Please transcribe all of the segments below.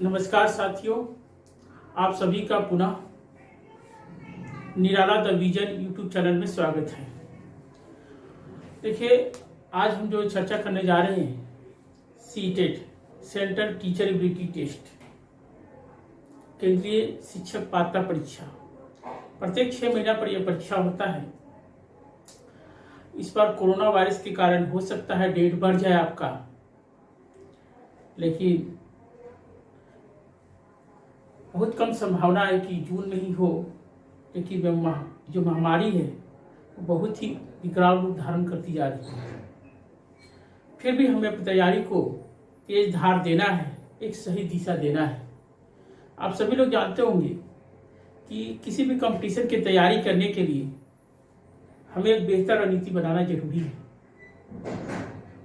नमस्कार साथियों, आप सभी का पुनः निराला द विजन यूट्यूब चैनल में स्वागत है। देखिए, आज हम जो चर्चा करने जा रहे हैं CTET central teacher ability test, केंद्रीय शिक्षक पात्रता परीक्षा। प्रत्येक 6 महीना पर यह परीक्षा होता है। इस बार कोरोना वायरस के कारण हो सकता है डेट बढ़ जाए आपका, लेकिन बहुत कम संभावना है कि जून में ही हो, क्योंकि जो महामारी है वो बहुत ही विकराल रूप धारण करती जा रही है। फिर भी हमें अपनी तैयारी को तेज धार देना है, एक सही दिशा देना है। आप सभी लोग जानते होंगे कि किसी भी कंपटीशन की तैयारी करने के लिए हमें एक बेहतर रणनीति बनाना जरूरी है।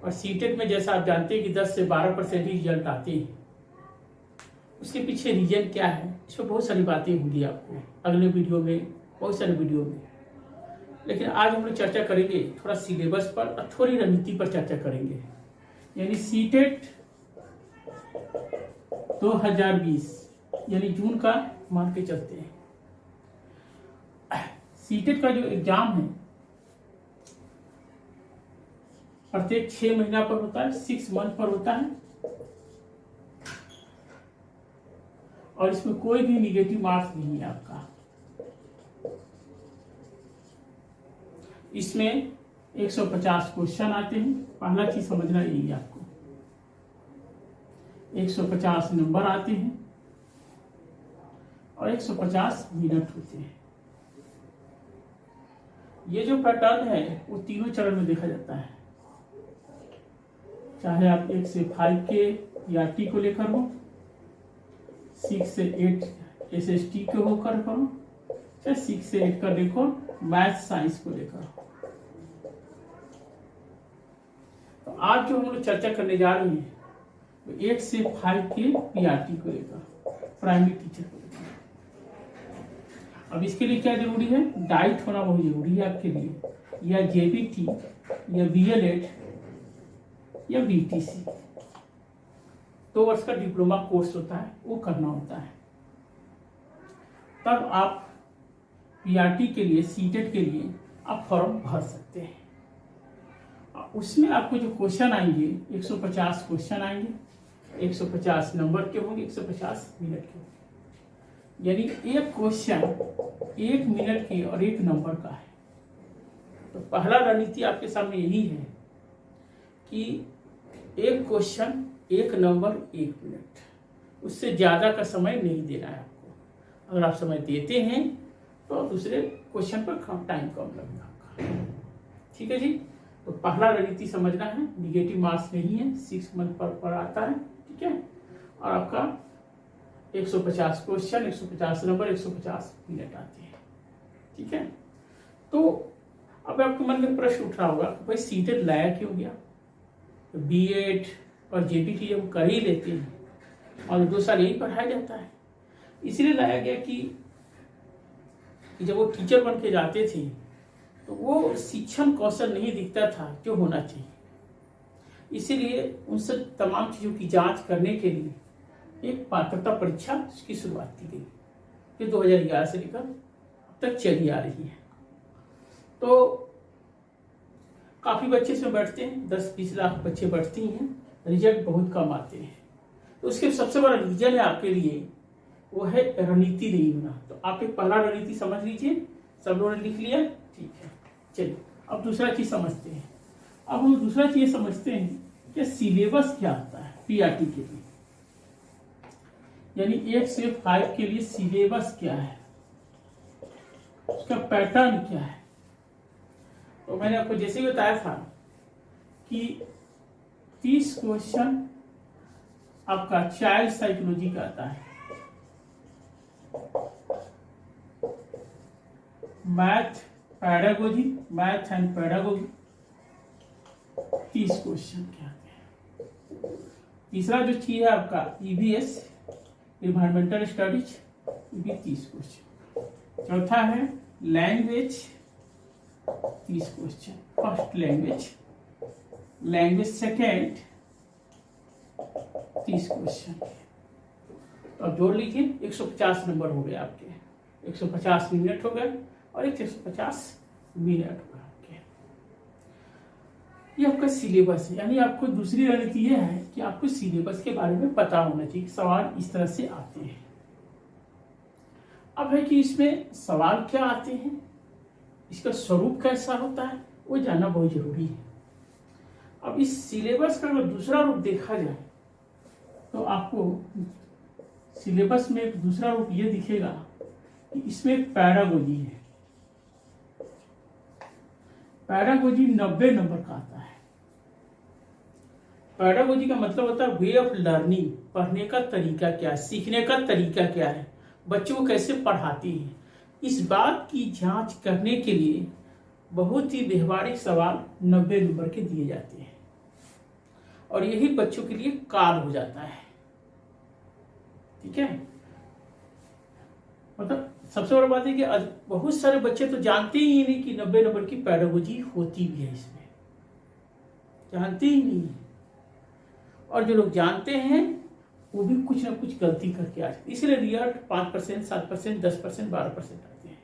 और सीटेट में जैसा आप जानते हैं कि 10 से 12% ही रिजल्ट आते हैं। उसके पीछे रीजन क्या है, इस पर बहुत सारी बातें होंगी आपको अगले वीडियो में, बहुत सारे वीडियो में। लेकिन आज हम लोग चर्चा करेंगे थोड़ा सिलेबस पर और थोड़ी रणनीति पर चर्चा करेंगे। यानी सीटेट 2020 यानी जून का मान के चलते हैं। सीटेट का जो एग्जाम है प्रत्येक 6 महीना पर होता है, 6 मंथ पर होता है। और इसमें कोई भी निगेटिव मार्क्स नहीं है आपका। इसमें 150 क्वेश्चन आते हैं। पहला चीज समझना यही है आपको, 150 नंबर आते हैं और 150 मिनट होते हैं। ये जो पैटर्न है वो तीनों चरण में देखा जाता है, चाहे आप 1 से 5 के ERT को लेकर हो, 6 से 8 SST के होकर करो, चाहे 6 से 8 का देखो मैथ साइंस को लेकर हो। तो आज जो हम लोग चर्चा करने जा रहे हैं वो 1 से 5 के PRT को लेकर, प्राइमरी टीचर को लेकर। अब इसके लिए क्या जरूरी है, डाइट होना बहुत जरूरी है आपके लिए, या JBT या BLED या BTC। 2 वर्ष का डिप्लोमा कोर्स होता है, वो करना होता है। तब आप PRT के लिए, सीटेट के लिए आप फॉर्म भर सकते हैं। उसमें आपको जो क्वेश्चन आएंगे 150 क्वेश्चन आएंगे, 150 नंबर के होंगे, 150 मिनट के होंगे। यानी एक क्वेश्चन 1 मिनट की और 1 नंबर का है। तो पहला रणनीति आपके सामने यही है कि एक क्वेश्चन 1 नंबर 1 मिनट, उससे ज्यादा का समय नहीं देना है आपको। अगर आप समय देते हैं तो दूसरे क्वेश्चन पर टाइम कम लगेगा आपका। ठीक है जी। तो पहला रणनीति समझना है, निगेटिव मार्क्स नहीं है, 6 मंथ पर आता है। ठीक है। और आपका 150 क्वेश्चन, 150 नंबर, 150 मिनट आते हैं। ठीक है। तो अब आपके मन में प्रश्न उठ रहा होगा, भाई सीटेट लाया क्यों गया? B.Ed और JBT हम कर ही लेते हैं और 2 साल यही पढ़ाया जाता है। इसलिए लाया गया कि जब वो टीचर बन के जाते थे तो वो शिक्षण कौशल नहीं दिखता था जो होना चाहिए। इसीलिए उनसे तमाम चीजों की जांच करने के लिए एक पात्रता परीक्षा की शुरुआत की गई, जो 2011 से लेकर अब तक चली आ रही है। तो काफी बच्चे इसमें बैठते हैं, 10-20 लाख बच्चे बैठते ही हैं, रिजल्ट बहुत कम आते हैं। तो उसके सबसे बड़ा रीजन है आपके लिए, वो है रणनीति नहीं होना। तो आप एक पहला रणनीति समझ लीजिए, सब लोगों ने लिख लिया? ठीक है। चलिए अब दूसरा चीज समझते हैं। अब हम दूसरा चीज समझते हैं कि सिलेबस क्या होता है PRT के लिए। यानी 1 से 5 के लिए सिलेबस क्या है, उसका पैटर्न क्या है। तो मैंने आपको जैसे ही बताया था कि 30 क्वेश्चन आपका चाइल्ड साइकोलॉजी का आता है, मैथ एंड पैडागोजी 30 क्वेश्चन के आते हैं। तीसरा जो चीज है आपका EVS इन्वायरमेंटल स्टडीज, भी 30 क्वेश्चन। चौथा है language, 30 question. First language second 30 question. तो अब जोड़ लीजिए, 150 नंबर हो गए आपके, 150 मिनट हो गए और 150 मिनट हो गए आपके। ये आपका सिलेबस है, यानी आपको दूसरी रणनीति यह है कि आपको सिलेबस के बारे में पता होना चाहिए, सवाल इस तरह से आते हैं। अब है कि इसमें सवाल क्या आते हैं, इसका स्वरूप कैसा होता है, वो जानना बहुत जरूरी है। अब इस सिलेबस का अगर दूसरा रूप देखा जाए तो आपको सिलेबस में एक दूसरा रूप ये दिखेगा कि इसमें पैरागोजी है। पैरागोजी 90 नंबर का आता है। पैरागोजी का मतलब होता है वे ऑफ लर्निंग, पढ़ने का तरीका क्या है, सीखने का तरीका क्या है, बच्चों को कैसे पढ़ाती है। इस बात की जांच करने के लिए बहुत ही व्यवहारिक सवाल 90 नंबर के दिए जाते हैं और यही बच्चों के लिए काल हो जाता है। ठीक है, मतलब सबसे बड़ी बात है कि बहुत सारे बच्चे तो जानते ही नहीं कि 90 नंबर की पैडागोजी होती भी है, इसमें जानते ही नहीं, और जो लोग जानते हैं वो भी कुछ ना कुछ गलती करके आ जाते, इसलिए रिजल्ट 5%, 7%, 10%, 12% आते हैं,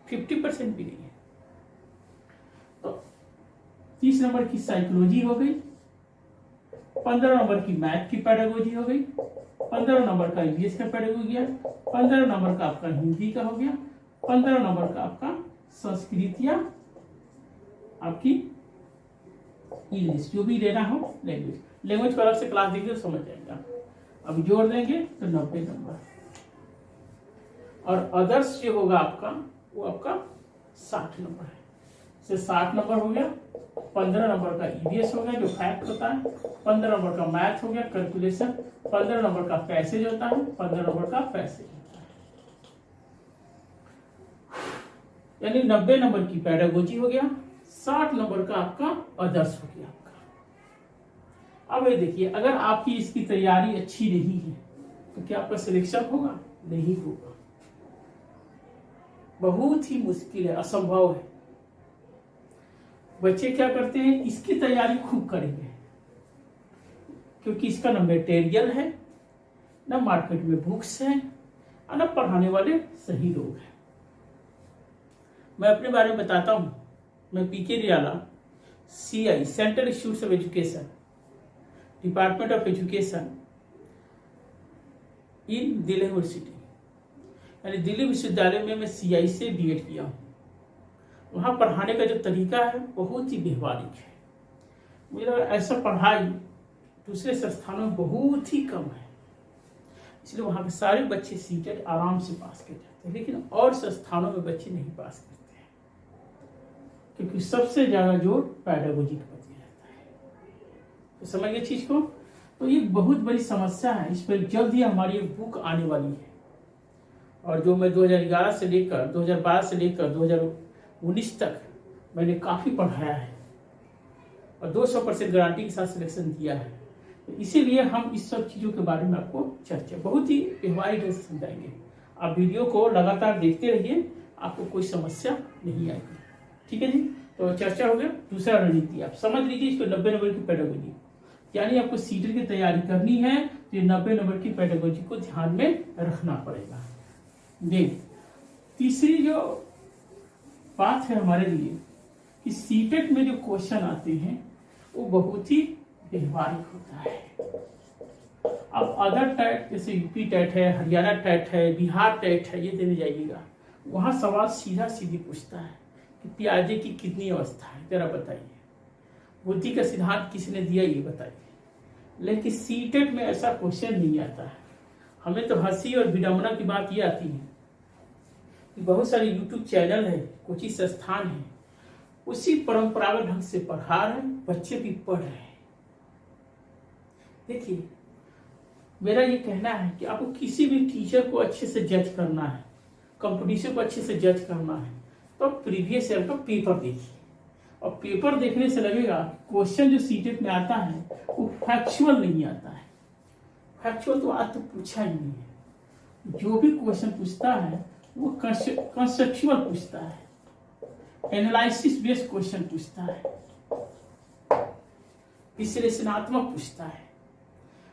50% भी नहीं है। तो 30 नंबर की साइकोलॉजी हो गई, 15 नंबर की मैथ की पैडागोजी हो गई, 15 नंबर का इंग्लिश का पैडागोजी है, 15 नंबर का आपका हिंदी का हो गया, 15 नंबर का आपका संस्कृत या आपकी इंग्लिश, जो भी लेना हो लैंग्वेज को अलग से क्लास देखिए तो समझ जाएगा। अब जोड़ देंगे तो 90 नंबर, और अदर्स जो होगा आपका वो आपका 60 नंबर है, से 60 नंबर हो गया। 15 नंबर का ईवीएस हो गया जो फैक्ट होता है, 15 नंबर का मैथ हो गया कैलकुलेशन, 15 नंबर का पैसेज होता है, 15 नंबर का पैसेज होता है, यानी 90 नंबर की पैडागोजी हो गया, 60 नंबर का आपका अदर्स हो गया आपका। अब ये देखिए, अगर आपकी इसकी तैयारी अच्छी नहीं है तो क्या आपका सिलेक्शन होगा? नहीं होगा, बहुत ही मुश्किल है, असंभव है। बच्चे क्या करते हैं, इसकी तैयारी खूब करेंगे क्योंकि इसका न मटेरियल है, न मार्केट में बुक्स है, और न पढ़ाने वाले सही लोग हैं। मैं अपने बारे में बताता हूं, मैं पीके निराला, CI central institute of education, department of education in Delhi university, यानी दिल्ली विश्वविद्यालय में मैं CI से BEd किया हूँ। वहाँ पढ़ाने का जो तरीका है बहुत ही व्यवहारिक है। मुझे लगा ऐसा पढ़ाई दूसरे संस्थानों में बहुत ही कम है, इसलिए वहाँ के सारे बच्चे सीटेट आराम से पास कर जाते हैं, लेकिन और संस्थानों में बच्चे नहीं पास करते हैं क्योंकि सबसे ज़्यादा जोर पैडागोजी पर दिया जाता है। तो समझ गए चीज़ को? तो ये बहुत बड़ी समस्या है, इस पर जल्द ही हमारी एक बुक आने वाली है, और जो मैं 2011 से लेकर 2012 से लेकर 2019 तक मैंने काफ़ी पढ़ाया है और 200% गारंटी के साथ सिलेक्शन दिया है। तो इसीलिए हम इस सब चीज़ों के बारे में आपको चर्चा बहुत ही व्यवहारिक ढंग से समझाएंगे। आप वीडियो को लगातार देखते रहिए, आपको कोई समस्या नहीं आएगी। ठीक है जी, तो चर्चा हो गया। दूसरा रणनीति आप समझ लीजिए, इसको 90 नंबर की पैडागोजी, यानी आपको सीटेट की तैयारी करनी है तो 90 नंबर की पैडागोजी को ध्यान में रखना पड़ेगा। देख, तीसरी जो बात है हमारे लिए कि सीटेट में जो क्वेश्चन आते हैं वो बहुत ही व्यवहारिक होता है। अब अदर टेट जैसे यूपी टेट है, हरियाणा टेट है, बिहार टेट है, ये देने जाइएगा, वहाँ सवाल सीधा सीधी पूछता है कि पियाजे की कितनी अवस्था है, जरा बताइए, बुद्धि का सिद्धांत किसने दिया, ये बताइए। लेकिन सीटेट में ऐसा क्वेश्चन नहीं आता है। हमें तो हंसी और विडम्बना की बात ये आती है कि बहुत सारे यूट्यूब चैनल है, कोचिंग संस्थान है, उसी परंपरागत ढंग से पढ़ा रहे हैं, बच्चे भी पढ़ रहे हैं। देखिए, मेरा ये कहना है कि आपको किसी भी टीचर को अच्छे से जज करना है, कंपटीशन को अच्छे से जज करना है, तो प्रीवियस ईयर का पेपर देखिए, और पेपर देखने से लगेगा क्वेश्चन जो सीटेट में आता है वो फैक्चुअल नहीं आता है। फैक्चुअल तो आज तक पूछा ही नहीं है। जो भी क्वेश्चन पूछता है वो कंसेप्चुअल पूछता है, एनालिसिस बेस्ड क्वेश्चन पूछता है, विश्लेषणात्मक पूछता है।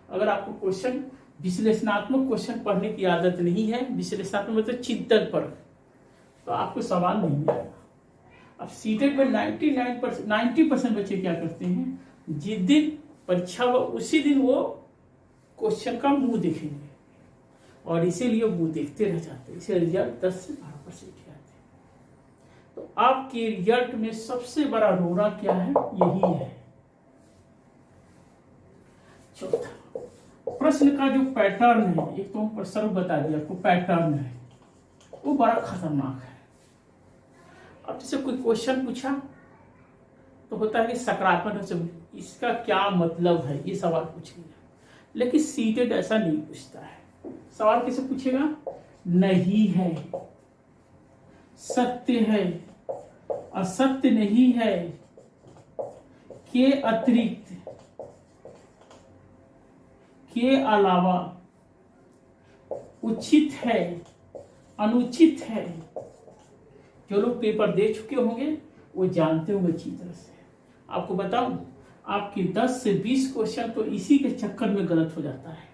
अगर आपको क्वेश्चन विश्लेषणात्मक क्वेश्चन पढ़ने की आदत नहीं है, विश्लेषणात्मक मतलब चिंतन पर, तो आपको सवाल नहीं आएगा। अब सीटेट में 90% बच्चे क्या करते हैं, जिस दिन परीक्षा हो उसी दिन वो क्वेश्चन का मुंह देखेंगे और इसीलिए मुंह देखते रह जाते हैं, इसे रिजल्ट 10 से 12% आते हैं। तो आपके रिजल्ट में सबसे बड़ा रोड़ा क्या है, यही है। चौथा, प्रश्न का जो पैटर्न है, एक तो प्रश्न बता दिया आपको, पैटर्न है वो बड़ा खतरनाक है। अब जैसे कोई क्वेश्चन पूछा तो होता है कि सकारात्मक से इसका क्या मतलब है, ये सवाल पूछेगा, लेकिन सीटेट ऐसा नहीं पूछता है। सवाल कैसे पूछेगा, नहीं है, सत्य है, असत्य नहीं है, के अतिरिक्त, के अलावा, उचित है, अनुचित है। जो लोग पेपर दे चुके होंगे वो जानते होंगे अच्छी तरह से। आपको बताऊं, आपके 10 से 20 क्वेश्चन तो इसी के चक्कर में गलत हो जाता है,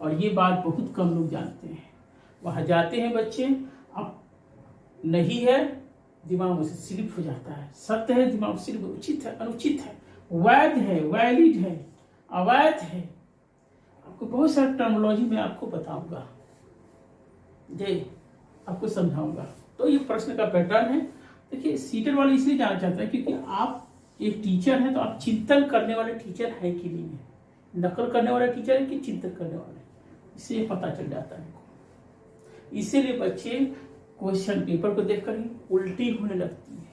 और ये बात बहुत कम लोग जानते हैं। वहां जाते हैं बच्चे, अब नहीं है दिमाग में से स्लिप हो जाता है, सत्य है दिमाग से स्लिप, उचित है, अनुचित है, वैध है, वैलिड है, अवैध है। आपको बहुत सारे टर्मिनोलॉजी में आपको बताऊंगा, जी आपको समझाऊंगा। तो ये प्रश्न का पैटर्न है। देखिए सीटेट वाले इसलिए जानना चाहता है क्योंकि आप एक टीचर हैं, तो आप चिंतन करने वाले टीचर है कि नहीं है, नकल करने वाले टीचर है कि चिंतन करने वाले, इससे पता चल जाता है। इसीलिए बच्चे क्वेश्चन पेपर को देखकर ही उल्टी होने लगती है,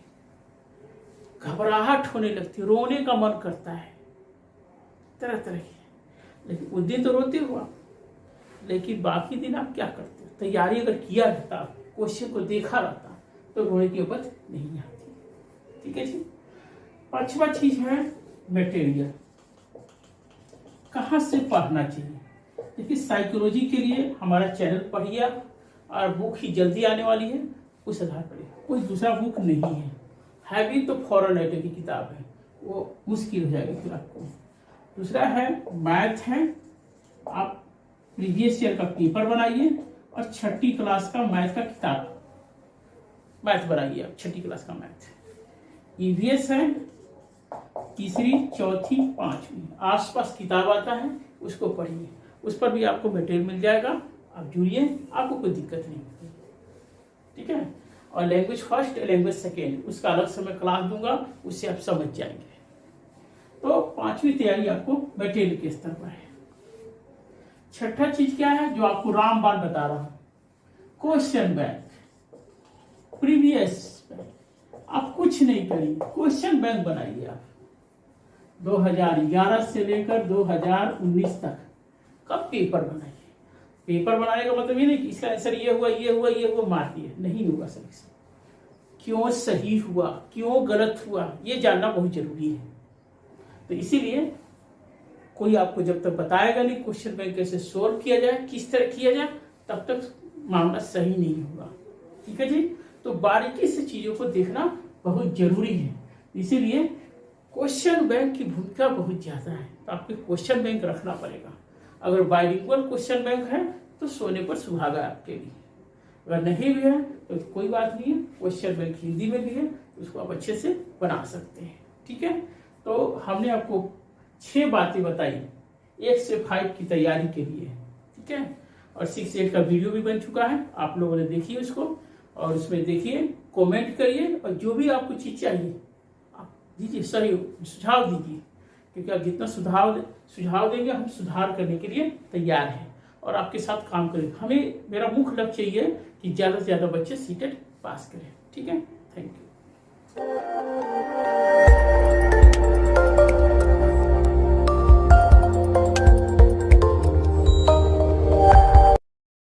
घबराहट होने लगती है, रोने का मन करता है, तरह तरह की। लेकिन उस दिन तो रोते हो आप, लेकिन बाकी दिन आप क्या करते हो, तैयारी अगर किया रहता, क्वेश्चन को देखा रहता, तो रोने की नौबत नहीं आती। ठीक है जी। पांचवा चीज है मटेरियल, कहाँ से पढ़ना चाहिए। देखिए साइकोलॉजी के लिए हमारा चैनल पढ़िए, और बुक ही जल्दी आने वाली है, उस आधार पर कोई दूसरा बुक नहीं है भी तो फॉरेन राइटर की किताब है, वो मुश्किल हो जाएगी फिर आपको। दूसरा है मैथ है, आप प्रीवियस ईयर का पेपर बनाइए और 6ठी क्लास का मैथ का किताब मैथ बनाइए आप, 6ठी क्लास का मैथ। ईवीएस है, 3री, 4थी, 5वीं आसपास किताब आता है, उसको पढ़िए, उस पर भी आपको मटेरियल मिल जाएगा, आप जुड़िए, आपको कोई दिक्कत नहीं होगी। ठीक है। और लैंग्वेज फर्स्ट, लैंग्वेज सेकेंड, उसका अलग से मैं क्लास दूंगा, उससे आप समझ जाएंगे। तो 5वीं तैयारी आपको मटेरियल के स्तर पर है। छठा चीज क्या है जो आपको रामबाण बता रहा हूं, क्वेश्चन बैंक, प्रीवियस बैंक। आप कुछ नहीं करिए, क्वेश्चन बैंक बनाइए आप। 2011 से लेकर 2019 तक का पेपर बनाइए। पेपर बनाने का मतलब ये नहीं कि इसका आंसर ये हुआ, ये हुआ, ये हुआ, मार दिए, नहीं होगा सिलेक्शन। क्यों सही हुआ, क्यों गलत हुआ, ये जानना बहुत जरूरी है। तो इसीलिए कोई आपको जब तक बताएगा नहीं क्वेश्चन बैंक कैसे सोल्व किया जाए, किस तरह किया जाए, तब तक मामला सही नहीं होगा। ठीक है जी। तो बारीकी से चीजों को देखना बहुत जरूरी है। इसीलिए क्वेश्चन बैंक की भूमिका बहुत ज्यादा है, तो आपको क्वेश्चन बैंक रखना पड़ेगा। अगर बाइलिंगुअल क्वेश्चन बैंक है तो सोने पर सुहागा है आपके लिए, अगर नहीं भी है तो कोई बात नहीं है, क्वेश्चन बैंक हिंदी में भी है, तो उसको आप अच्छे से बना सकते हैं। ठीक है। तो हमने आपको 6 बातें बताई 1 से 5 की तैयारी के लिए। ठीक है। और 6 से 8 का वीडियो भी बन चुका है, आप लोगों ने देखिए उसको, और उसमें देखिए, कमेंट करिए, और जो भी आपको चीज चाहिए आप दीजिए, सही सुझाव दीजिए, क्योंकि आप जितना सुझाव देंगे हम सुधार करने के लिए तैयार हैं और आपके साथ काम करेंगे। हमें, मेरा मुख्य लक्ष्य ये है कि ज्यादा से ज्यादा बच्चे सीटेट पास करें। ठीक है। Thank you.